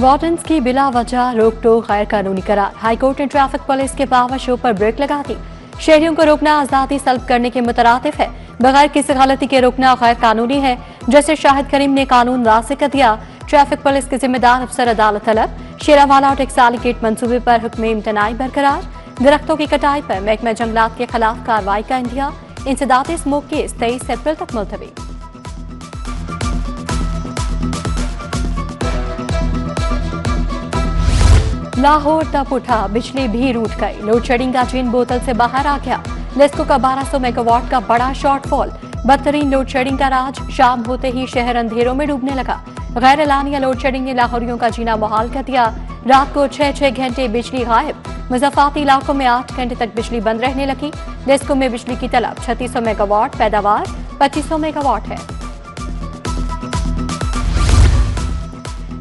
Wardens की बिला वजह रोक टोक गैर कानूनी करार। हाईकोर्ट ने ट्रैफिक पुलिस के पावर शो पर ब्रेक लगा दी। शहरियों को रोकना आजादी सल्ब करने के मुतरातिफ है। बगैर किसी गलती के रोकना गैर कानूनी है। जस्टिस शाहिद करीम ने कानून वाज़ेह कर दिया। ट्रैफिक पुलिस के जिम्मेदार अफसर अदालत तलब। शेरावाला और टेक्साली गेट मंसूबे पर हुक्म इम्तनाई बरकरार। दरख्तों की कटाई पर महकमा जंगलात के खिलाफ कार्रवाई का इंदिया। इंसदात स्मोक केस 23 अप्रैल तक मुलतवी। लाहौर तक उठा, बिजली भी रूठ गई। लोड शेडिंग का चीन बोतल से बाहर आ गया। लेस्को का 1200 मेगावाट का बड़ा शॉर्टफॉल। बदतरीन लोड शेडिंग का राज। शाम होते ही शहर अंधेरों में डूबने लगा। गैर एलानिया लोड शेडिंग ने लाहौरियों का जीना मुहाल कर दिया। रात को 6-6 घंटे बिजली गायब। मुज़फ़्फ़राती इलाकों में 8 घंटे तक बिजली बंद रहने लगी। लेस्को में बिजली की तलब 3600 मेगावाट, पैदावार 2500 मेगावाट है।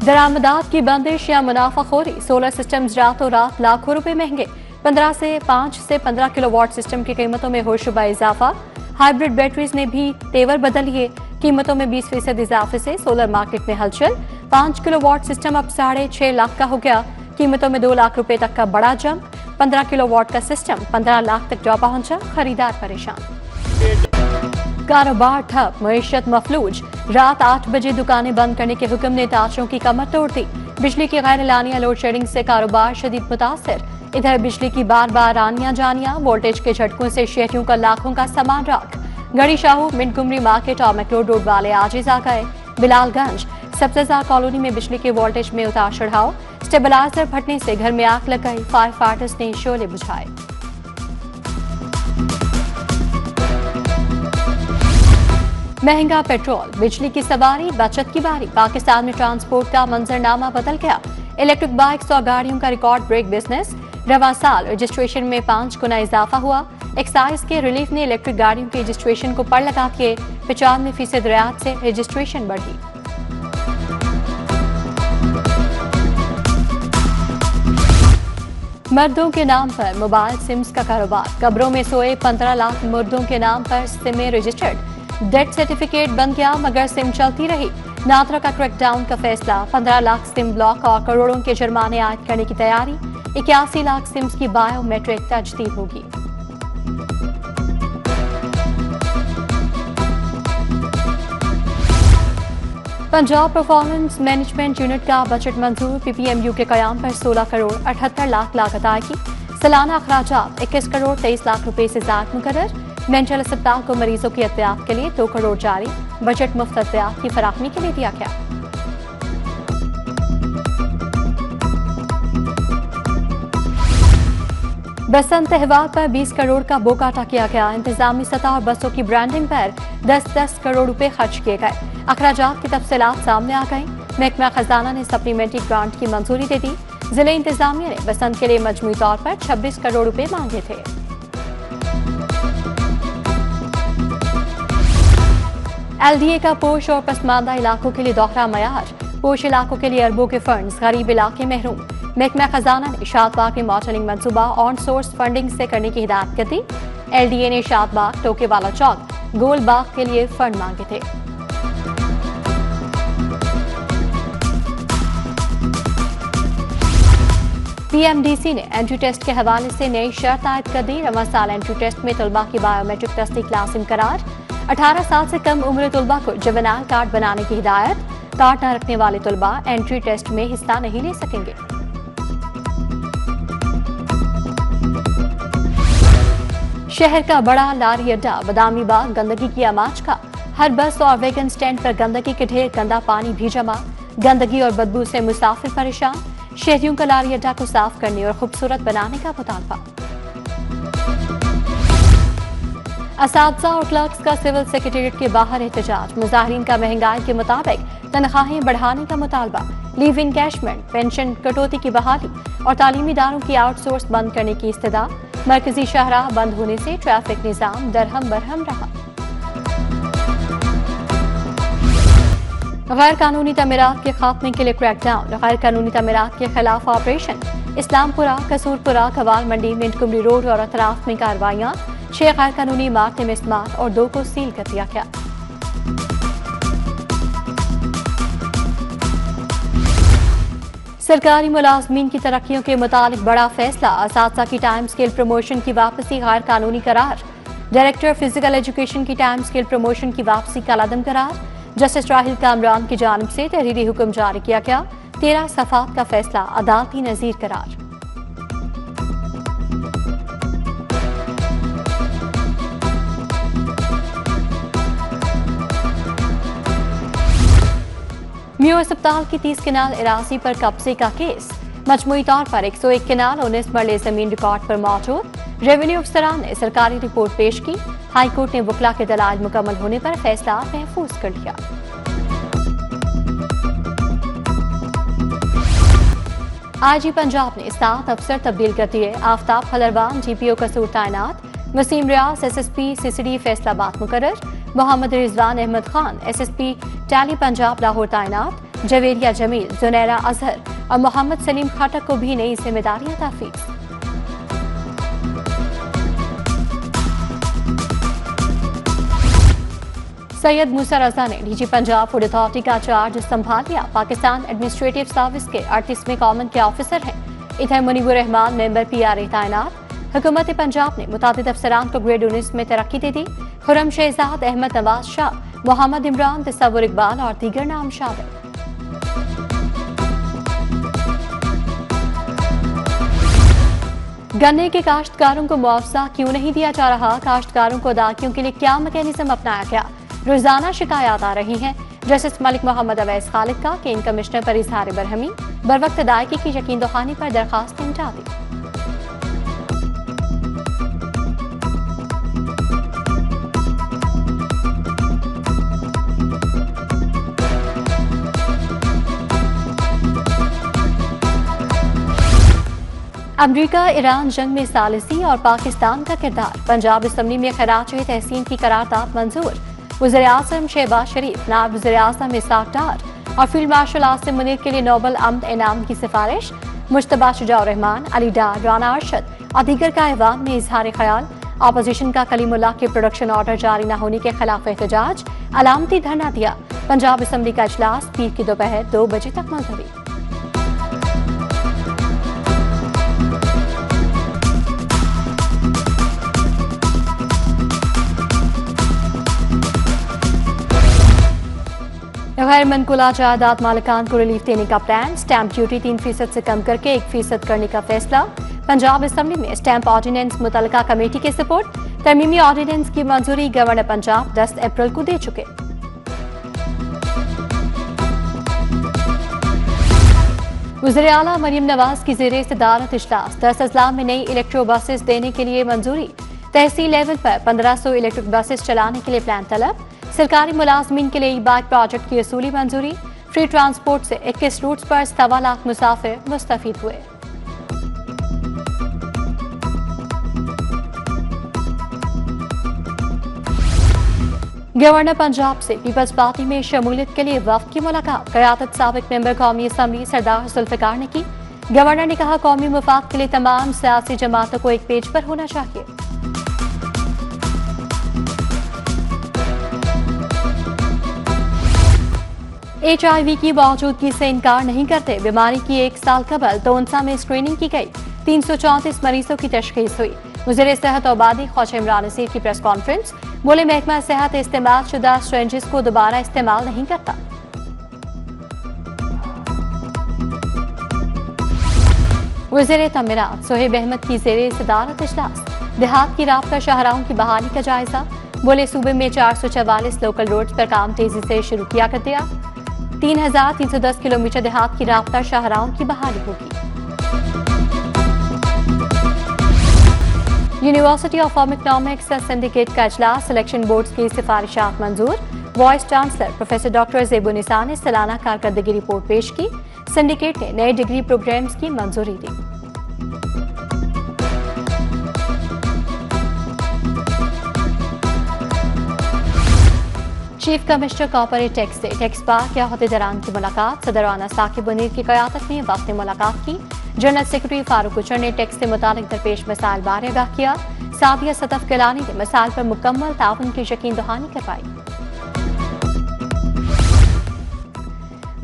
दरामदात की बंदिश या मुनाफाखोरी। सोलर सिस्टम्स रातों रात लाखों रुपए महंगे। 5 से 15 किलोवाट सिस्टम की कीमतों में होशरुबा इजाफा। हाइब्रिड बैटरीज ने भी तेवर बदल लिए। कीमतों में 20% इजाफे से सोलर मार्केट में हलचल। 5 किलोवाट सिस्टम अब 6.5 लाख का हो गया। कीमतों में 2 लाख रुपए तक का बड़ा जंप। 15 किलोवाट का सिस्टम 15 लाख तक जा पहुंचा। खरीदार परेशान। कारोबार ठप, मईशत मफलूज। रात 8 बजे दुकानें बंद करने के हुक्म ने ताजरों की कमर तोड़ दी। बिजली की गैर एलानिया लोड शेडिंग से कारोबार शदीद मुतासर। इधर बिजली की बार बार आनिया जानिया, वोल्टेज के झटकों से शहरियों का लाखों का सामान राख। गढ़ी शाहू, मिंटगुमरी मार्केट और मैक्लोड रोड वाले आजिज आ गए। बिलालगंज सब्ज़ार कॉलोनी में बिजली के वोल्टेज में उतार चढ़ाव। स्टेबलाइजर फटने से घर में आग लग गई। फायर फाइटर्स ने शोले बुझाए। महंगा पेट्रोल, बिजली की सवारी, बचत की बारी। पाकिस्तान में ट्रांसपोर्ट का मंजरनामा बदल गया। इलेक्ट्रिक बाइक्स और गाड़ियों का रिकॉर्ड ब्रेक बिजनेस। रवां साल रजिस्ट्रेशन में 5 गुना इजाफा हुआ। एक्साइज के रिलीफ ने इलेक्ट्रिक गाड़ियों के रजिस्ट्रेशन को पड़ लगा के 95% रियायत से रजिस्ट्रेशन बढ़ी। मर्दों के नाम पर मोबाइल सिम्स का कारोबार। कब्रों में सोए 15 लाख मुर्दों के नाम पर सिमें रजिस्टर्ड। डेथ सर्टिफिकेट बन गया मगर सिम चलती रही। नादरा का क्रैकडाउन का फैसला। 15 लाख सिम ब्लॉक और करोड़ों के जुर्माने आयद करने की तैयारी। 81 लाख सिम्स की बायोमेट्रिक तजदीद होगी। पंजाब परफॉर्मेंस मैनेजमेंट यूनिट का बजट मंजूर। पीपीएमयू के कयाम पर 16 करोड़ 78 लाख लागत आएगी। सालाना अखराजात 21 करोड़ 23 लाख रुपए से ज्यादा मुकर्रर। मेंटल अस्पताल को मरीजों की एहतियात के लिए 2 करोड़ जारी। बजट मुफ्त एहतियात की फराहमी के लिए दिया गया। बसंत त्योहार पर 20 करोड़ का बोकाटा किया गया। इंतजामी सतह और बसों की ब्रांडिंग पर 10-10 करोड़ रुपए खर्च किए गए। अखराजात की तफसीलात सामने आ गई। महकमा खजाना ने सप्लीमेंट्री ग्रांट की मंजूरी दे दी। जिले इंतजामिया ने बसंत के लिए मजमूई तौर पर 26 करोड़ रुपए मांगे थे। एलडीए का पोश और पसमानदा इलाकों के लिए दोहरा मयार। पोश इलाकों के लिए अरबों के फंड्स, गरीब इलाके महरूम। महकमा खजाना ने शादबाग में मॉडलिंग मंसूबा ऑन सोर्स फंडिंग से करने की हिदायत कर दी। एलडीए ने शादबाग, टोकेवाला चौक, गोलबाग के लिए फंड मांगे थे। पीएमडीसी ने एंट्री टेस्ट के हवाले से नई शर्त आयद कर दी। रवां साल एंट्री टेस्ट में तलबा की बायोमेट्रिक तस्दीक लाजिम करार। 18 साल से कम उम्र तलबा को जुवेनाइल कार्ड बनाने की हिदायत। कार्ड न रखने वाले तलबा एंट्री टेस्ट में हिस्सा नहीं ले सकेंगे। शहर का बड़ा लारी अड्डा बदामी बाग गंदगी की आमाज का। हर बस और वैगन स्टैंड पर गंदगी के ढेर, गंदा पानी भी जमा। गंदगी और बदबू से मुसाफिर परेशान। शहरियों का लारी अड्डा को साफ करने और खूबसूरत बनाने का मुतालबा। असातिज़ा और क्लर्क्स का सिविल सेक्रेटेरिएट के बाहर एहतजाज। मुजाहिरीन का महंगाई के मुताबिक तनख्वाहें बढ़ाने का मुतालबा। लीव इनकैशमेंट, पेंशन कटौती की बहाली और तालीमी इदारों की आउटसोर्स बंद करने की इस्तदा। मरकजी शाहराह बंद होने से ट्रैफिक निज़ाम दरहम बरहम रहा। गैर कानूनी तमीरात के खात्मे के लिए क्रैकडाउन। गैर कानूनी तमीरात के खिलाफ ऑपरेशन। इस्लामपुरा, कसूरपुरा, कवाल मंडी, मिंटकुमरी रोड और अतराफ में कार्रवाइयां। 6 गैर कानूनी इमारतें में स्मार्ट और 2 को सील कर दिया गया। सरकारी मुलाजमीन की तरक्कियों के मुतालिक बड़ा फैसला, असातिज़ा की टाइम स्केल प्रमोशन की वापसी गैर कानूनी करार। डायरेक्टर फिजिकल एजुकेशन की टाइम स्केल प्रमोशन की वापसी का लदम करार। जस्टिस राहिल कामरान की जानिब से तहरीरी हुक्म जारी किया गया। 13 सफ़ात का फैसला अदालती नज़ीर करार। म्यू अस्पताल की 30 किनाल इरासी पर कब्जे का केस। मजमूई तौर पर 101 किनाल 19 मरले जमीन रिकॉर्ड पर मौजूद। रेवेन्यू अफसरान ने सरकारी रिपोर्ट पेश की। हाईकोर्ट ने वकला के दलाल मुकम्मल होने पर फैसला महफूज कर लिया। आईजी पंजाब ने 7 अफसर तब्दील कर दिए। आफ्ताब फलरवान GPO कसूर तैनात। वसीम रियाज SSP CCD फैसलाबाद मुकर्रर। मोहम्मद रिजवान अहमद खान SSP टैली पंजाब लाहौर तैनात। जवेरिया जमील, जुनैरा अजहर और मोहम्मद सलीम खटक को भी नई जिम्मेदारियां तहफीज। सैयद मूसा रजा ने DG पंजाब फूड अथॉरिटी का चार्ज संभाल लिया। पाकिस्तान एडमिनिस्ट्रेटिव सर्विस के 38वें कॉमन के ऑफिसर हैं। इधर मुनीबुर रहमान मेंबर PRA तैनात। हुकूमत पंजाब ने मुतादिद अफसरान को ग्रेड 19 में तरक्की दे दी। खुर्रम शहजाद, अहमद नवाज शाह, मोहम्मद इमरान, तसव्वुर इकबाल और दीगर नाम शामिल। गन्ने के काश्तकारों को मुआवजा क्यों नहीं दिया जा रहा? काश्तकारों को अदायगियों के लिए क्या मैकेनिज्म अपनाया गया? रोजाना शिकायत आ रही हैं। जस्टिस मलिक मोहम्मद अवैस खालिद का केन कमिश्नर पर इजहार बरहमी। बरवक्त अदायगी की यकीन दहानी पर दरखास्त निपटा दी। अमरीका ईरान जंग में सालिसी और पाकिस्तान का किरदार। पंजाब असम्बली में खराज तहसीन की करारदाद मंजूर। वज़ीर आज़म शहबाज शरीफ, नायब वज़ीर आज़म इसाक डार और फील्ड मार्शल आसिम मुनीर के लिए नोबल अमन इनाम की सिफारिश। मुश्तबा शुजाउर रहमान, अली डार, राना अरशद और दीगर का ऐवान में इजहार ख्याल। अपोजिशन का कलीमुल्लाह के प्रोडक्शन ऑर्डर जारी न होने के खिलाफ एहतजाज। अलामती धरना दिया। पंजाब असम्बली का इजलास पीर की दोपहर 2 बजे तक मुलतवी। गैर मनकुला जायदाद मालिकान को रिलीफ देने का प्लान। स्टैंप ड्यूटी 3% से कम करके 1% करने का फैसला। पंजाब असम्बली में स्टैंप ऑर्डिनेंस मुतलका कमेटी के सपोर्ट। तरमीमी ऑर्डिनेंस की मंजूरी गवर्नर पंजाब 10 अप्रैल को दे चुके। वज़ीर आला मरियम नवाज की ज़ेरे सदारत इजलास। 10 अजला में नई इलेक्ट्रो बसेस देने के लिए मंजूरी। तहसील लेवल पर 1500 इलेक्ट्रिक बसेस चलाने के लिए प्लान तलब। सरकारी मुलाजमीन के लिए ई-बाइक प्रोजेक्ट की असूली मंजूरी। फ्री ट्रांसपोर्ट से 21 रूट्स पर 1.25 लाख मुसाफिर मुस्तफीद हुए। गवर्नर पंजाब से पीपल्स पार्टी में शमूलियत के लिए वफ्द की मुलाकात। क़यादत साबिक मेंबर कौमी असम्बली सरदार जुल्फ़िकार ने की। गवर्नर ने कहा कौमी मुफाद के लिए तमाम सियासी जमातों को एक पेज पर होना चाहिए। HIV की मौजूदगी से इनकार नहीं करते। बीमारी की 1 साल कबल तोनसा में स्क्रीनिंग की गई। 334 मरीजों की तशखीस हुई। वज़ीर सेहत आबादी ख्वाजा इमरान नसीर की प्रेस कॉन्फ्रेंस। बोले महकमा सेहत इस्तेमाल शुदा स्ट्रेंजेस को दोबारा इस्तेमाल नहीं करता। वज़ीर तमीरात सोहेब अहमद की ज़ेरे सदारत इजलास। देहात की राब्ता शाहराहों की बहाली का जायजा। बोले सूबे में 444 लोकल रोड्स पर काम तेजी से शुरू किया कर दिया। 3310 किलोमीटर देहात की राब्ता शाहराहों की बहाली होगी। यूनिवर्सिटी ऑफ इकोनॉमिक्स सिंडिकेट का इजलास। सिलेक्शन बोर्ड्स की सिफारिशात मंजूर। वाइस चांसलर प्रोफेसर डॉक्टर ज़ेबुनिसा ने सालाना कारकर्दगी रिपोर्ट पेश की। सिंडिकेट ने नए डिग्री प्रोग्राम्स की मंजूरी दी। चीफ कमिश्नर कॉर्पोरेट टैक्स से टैक्स बार के अहदेदारान की मुलाकात। सदर राना साकिब मुनीर की क़यादत में वक्त ने मुलाकात की। जनरल सेक्रेटरी फारूक गुजर ने टैक्स से मुतालिक दरपेश मसाइल बारे आगाह किया। सादिया सतफ गिलानी ने मसाइल पर मुकम्मल ताउन की यकीन दहानी करवाई।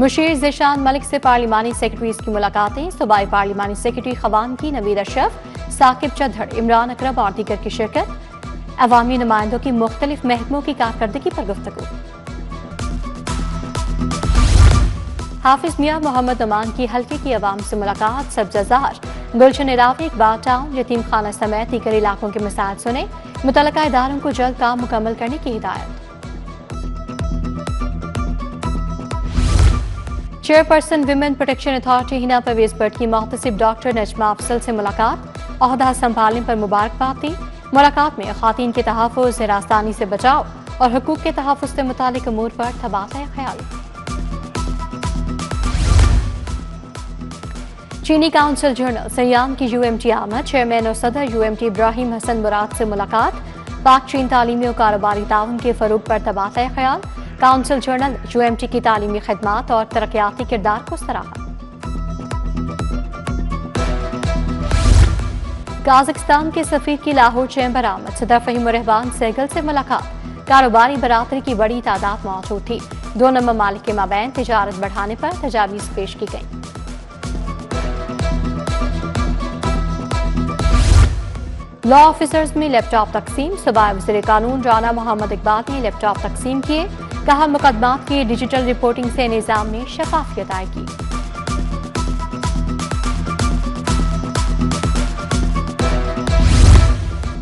मुशीर ज़ेशान मलिक से पार्लिमानी सेक्रेटरीज की मुलाकातें। सूबाई पार्लिमानी सेक्रेटरी खवान की नवीद अशरफ, साकिब चौधर, इमरान अकरम और दीगर की शिरकत। अवामी नुमाइंदों की मुख्तलिफ महकमों की कारकर्दगी पर गुफ्तगू। हाफिज मियां मोहम्मद अमान की हल्के की अवाम से मुलाकात। सब्जाजार, गुलशन इरावी, इकबाल टाउन, यतीम खाना समेत दीगर इलाकों के मसाइल सुने। मुतल्लिका इदारों को जल्द काम मुकम्मल करने की हिदायत। Chairperson women protection authority Hina Parvez Bhatt की मोहतसिब डॉक्टर नजमा अफसल से मुलाकात। ओहदा संभालने पर मुबारकबाद दी। मुलाकात में खातीन के तहफ़्फ़ुज़, हिरासतानी से बचाव और हुकूक के तहफ़्फ़ुज़ से मुतालिक अमूर पर तबादला ख्याल। चीनी काउंसिल जर्नल सयाम की UMT आमद। चेयरमैन और सदर UMT इब्राहिम हसन मुराद से मुलाकात। पाक चीन तालीमी और कारोबारी ताउन के फरोग पर तबादला ख्याल। काउंसिल जर्नल UMT की तालीमी खिदमात और तरक्याती किरदार को सराहा। काज़ाकिस्तान के सफीर की लाहौर चैम्बर आमद। सदर फहीम रहमान सहगल से मुलाकात। कारोबारी बरादरी की बड़ी तादाद मौजूद थी। दोनों ममालिक के माबैन तिजारत बढ़ाने पर तजावीज़ पेश की गई। लॉ ऑफिसर्स में लैपटॉप तकसीम। सूबाई वज़ीर कानून राना मोहम्मद इकबाल ने लैपटॉप तकसीम किए। कहा, मुकदमात की डिजिटल रिपोर्टिंग से निज़ाम में शफाफियत आएगी।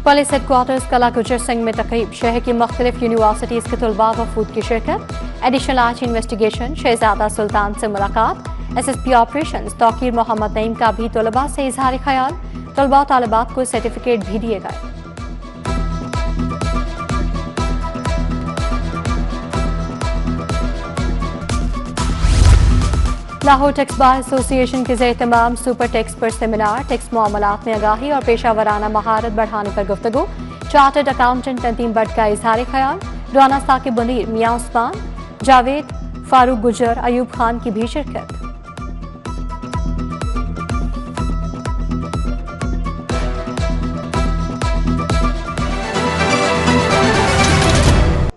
पुलिस हेडक्वार्टर्स कला गुजर सिंह में तकरीब। शहर की मुख्तलिफ यूनिवर्सिटीज़ के तलबा वफूद की शिरकत। Additional arch investigation. Shahzada Sultan से मुलाकात। SSP ऑपरेशन तौकीर मोहम्मद नईम का भी तलबा से इजहार ख्याल। तलबा तालिबात को सर्टिफिकेट भी दिए गए। लाहौर टैक्स बार एसोसिएशन के ज़रिए तमाम सुपर टैक्स पर सेमिनार। टैक्स मामलात में आगाही और पेशा वराना महारत बढ़ाने पर गुफ्तगू। चार्टर्ड अकाउंटेंट नदीम भट्ट का इजहार ख्याल। राना साकिब मुनीर, मियां उस्मान, जावेद, फारूक गुजर, अयूब खान की भी शिरकत।